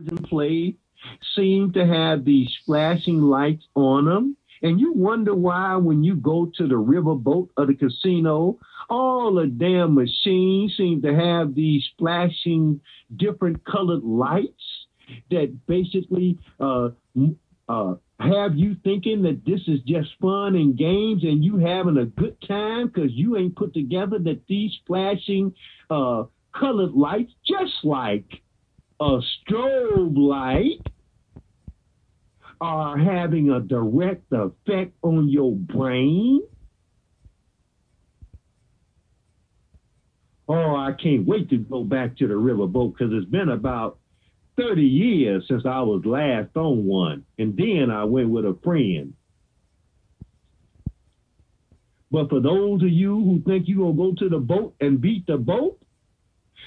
in play seem to have these flashing lights on them. And you wonder why when you go to the riverboat or the casino, all the damn machines seem to have these flashing different colored lights that basically have you thinking that this is just fun and games and you having a good time because you ain't put together that these flashing colored lights, just like a strobe light, are having a direct effect on your brain. Oh, I can't wait to go back to the riverboat because it's been about 30 years since I was last on one. And then I went with a friend. But for those of you who think you're going to go to the boat and beat the boat,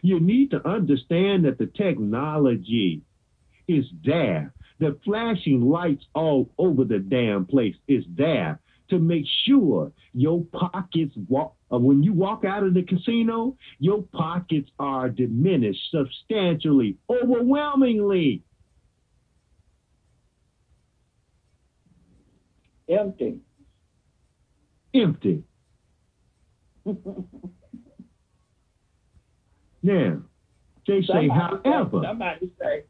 you need to understand that the technology is there. The flashing lights all over the damn place is there to make sure your pockets when you walk out of the casino, your pockets are diminished substantially, overwhelmingly. Empty. Empty. Now, they say, however. Somebody say,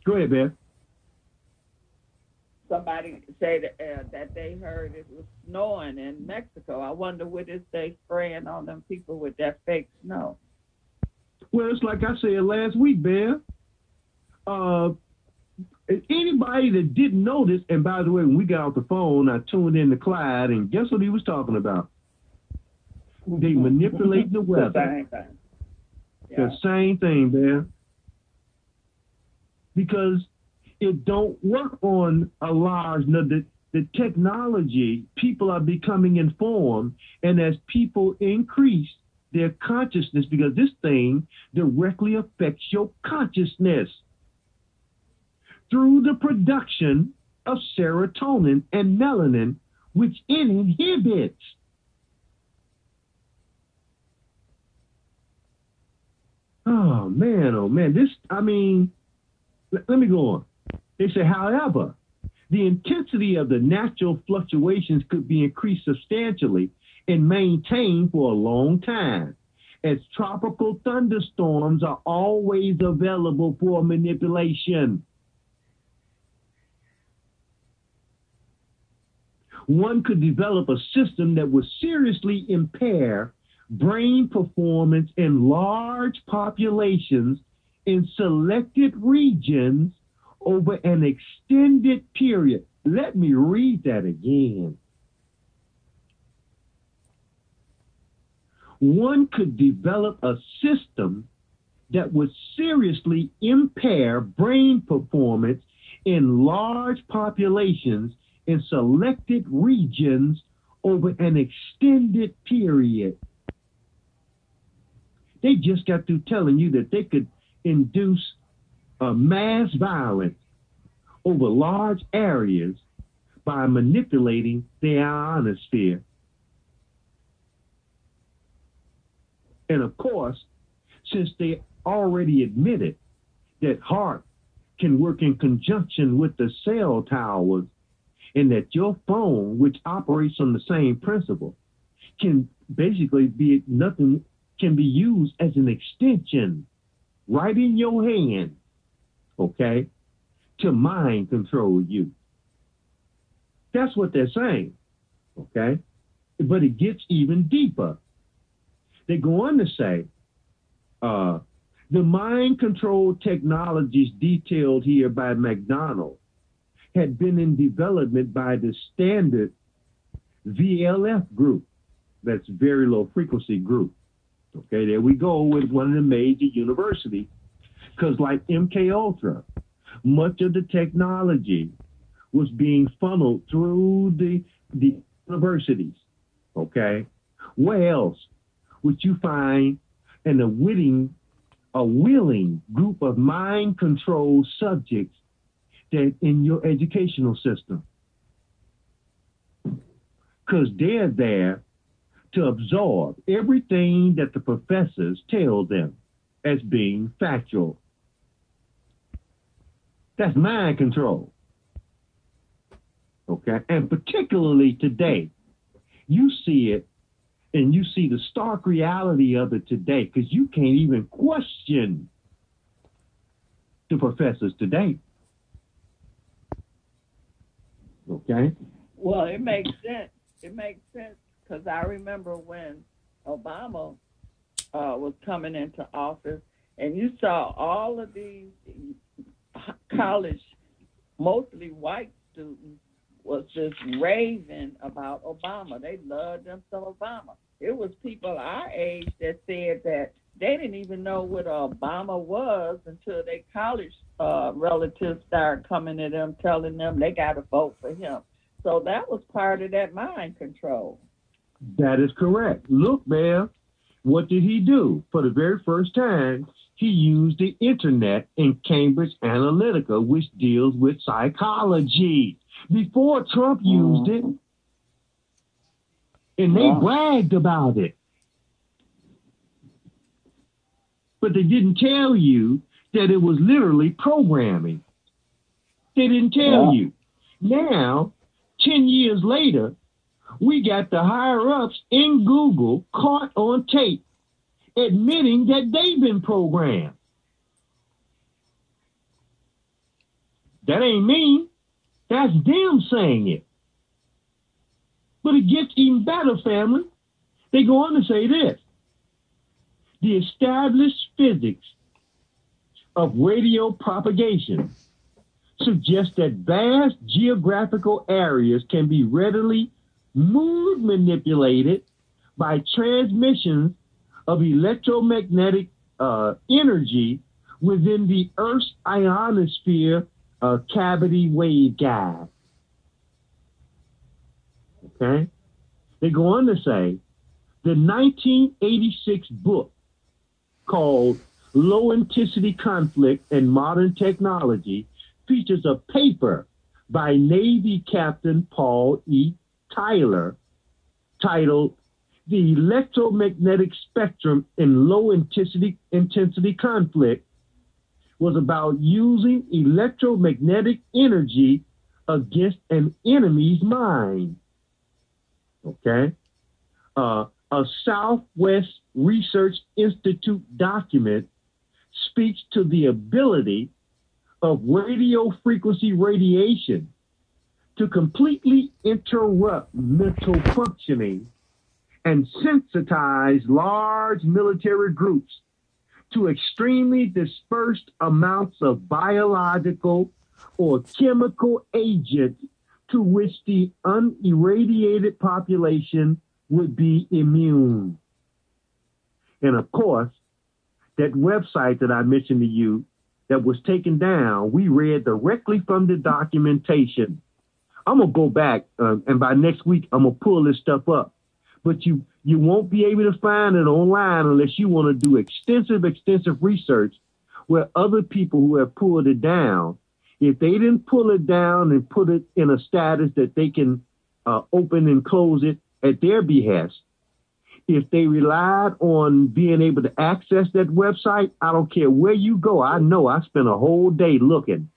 go ahead, Beth. Somebody said that they heard it was snowing in Mexico. I wonder what is they spraying on them people with that fake snow. Well, it's like I said last week, Bear. Anybody that didn't notice, and by the way, when we got off the phone, I tuned in to Clyde, and guess what he was talking about? They manipulate the weather. The same thing. Yeah. The same thing, Bear. Because it don't work on a large number. The technology, people are becoming informed, and as people increase their consciousness, because this thing directly affects your consciousness through the production of serotonin and melanin, which inhibits oh man, let me go on. They say, however, the intensity of the natural fluctuations could be increased substantially and maintained for a long time, as tropical thunderstorms are always available for manipulation. One could develop a system that would seriously impair brain performance in large populations in selected regions over an extended period. Let me read that again. One could develop a system that would seriously impair brain performance in large populations in selected regions over an extended period. They just got through telling you that they could induce mass violence over large areas by manipulating the ionosphere. And of course, since they already admitted that HAARP can work in conjunction with the cell towers, and that your phone, which operates on the same principle, can basically be nothing, can be used as an extension right in your hand, okay, to mind control you. That's what they're saying, okay? But it gets even deeper. They go on to say, the mind control technologies detailed here by McDonald had been in development by the standard VLF group, that's very low frequency group. Okay, there we go with one of the major universities, because like MK Ultra, much of the technology was being funneled through the universities. Okay, where else would you find a willing group of mind control subjects that in your educational system? Because they're there to absorb everything that the professors tell them as being factual. That's mind control. Okay. And particularly today, you see it and you see the stark reality of it today because you can't even question the professors today. Okay. Well, it makes sense. It makes sense because I remember when Obama was coming into office, and you saw all of these college, mostly white students, was just raving about Obama. They loved them some Obama. It was people our age that said that they didn't even know what Obama was until their college relatives started coming to them, telling them they got to vote for him. So that was part of that mind control. That is correct. Look, man, what did he do? For the very first time, he used the internet in Cambridge Analytica, which deals with psychology. Before Trump used it, and they bragged about it. But they didn't tell you that it was literally programming. They didn't tell you. Now, 10 years later, we got the higher-ups in Google caught on tape admitting that they've been programmed. That ain't me. That's them saying it. But it gets even better, family. They go on to say this. The established physics of radio propagation suggests that vast geographical areas can be readily mood manipulated by transmissions of electromagnetic energy within the Earth's ionosphere cavity waveguide. Okay? They go on to say the 1986 book called Low Intensity Conflict and Modern Technology features a paper by Navy Captain Paul E. Tyler titled The Electromagnetic Spectrum in Low Intensity Conflict was about using electromagnetic energy against an enemy's mind. Okay? A Southwest Research Institute document speaks to the ability of radio frequency radiation to completely interrupt mental functioning and sensitize large military groups to extremely dispersed amounts of biological or chemical agents to which the unirradiated population would be immune. And of course, that website that I mentioned to you that was taken down, we read directly from the documentation. I'm going to go back, and by next week, I'm going to pull this stuff up. But you won't be able to find it online unless you want to do extensive research where other people who have pulled it down, if they didn't pull it down and put it in a status that they can open and close it at their behest, if they relied on being able to access that website, I don't care where you go. I know I spent a whole day looking.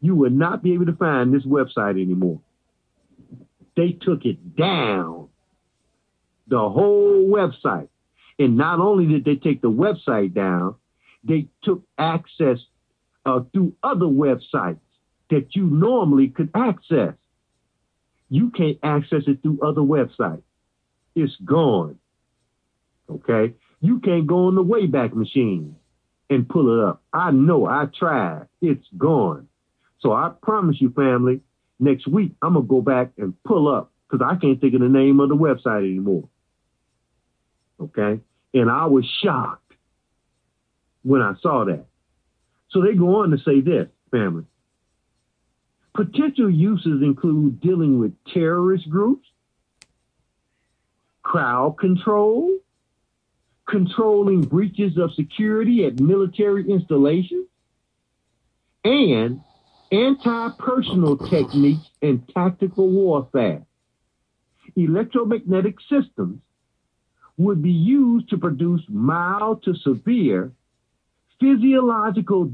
You would not be able to find this website anymore. They took it down, the whole website. And not only did they take the website down, they took access through other websites that you normally could access. You can't access it through other websites. It's gone. Okay? You can't go on the Wayback Machine and pull it up. I know, I tried. It's gone. So I promise you, family, next week I'm going to go back and pull up because I can't think of the name of the website anymore. Okay? And I was shocked when I saw that. So they go on to say this, family. Potential uses include dealing with terrorist groups, crowd control, controlling breaches of security at military installations, and anti-personal techniques and tactical warfare. Electromagnetic systems would be used to produce mild to severe physiological